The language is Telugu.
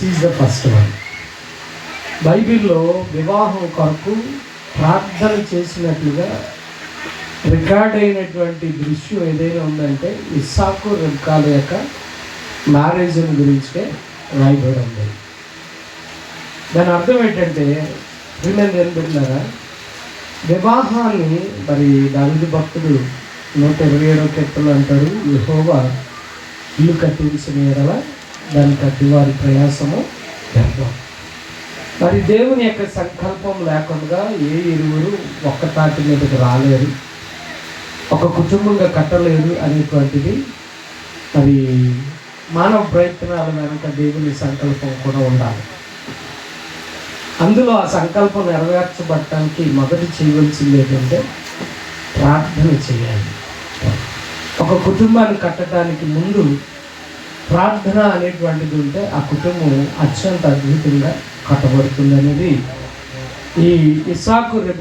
Is the first one. బైబిల్లో వివాహం కొరకు ప్రార్థన చేసినట్లుగా రికార్డ్ అయినటువంటి దృశ్యం ఏదైనా ఉందంటే ఇస్సాకు రెబ్కాల యొక్క మ్యారేజ్ని గురించే రాయబడి ఉంది. దాని అర్థం ఏంటంటే వీళ్ళని ఏం పెట్టినారా, వివాహాన్ని మరి దావీదు భక్తుడు 127వ కీర్తనలో అంటాడు, యెహోవా ఇల్లు కట్టించిన ఎడల దాన్ని కట్టి వారి ప్రయాసము వ్యర్థం. మరి దేవుని యొక్క సంకల్పం లేకుండా ఏ ఇరువురు ఒక్క తాటి మీదకి రాలేరు, ఒక కుటుంబంగా కట్టలేరు అనేటువంటిది మరి మానవ ప్రయత్నాల వెనుక దేవుని సంకల్పం కూడా ఉండాలి. అందులో ఆ సంకల్పం నెరవేర్చబడటానికి మొదటి చేయవలసింది ఏంటంటే ప్రార్థన చేయాలి. ఒక కుటుంబాన్ని కట్టడానికి ముందు ప్రార్థన అనేటువంటిది ఉంటే ఆ కుటుంబం అత్యంత అద్భుతంగా కట్టబడుతుంది అనేది ఈ ఇస్సాకు రెబ్కా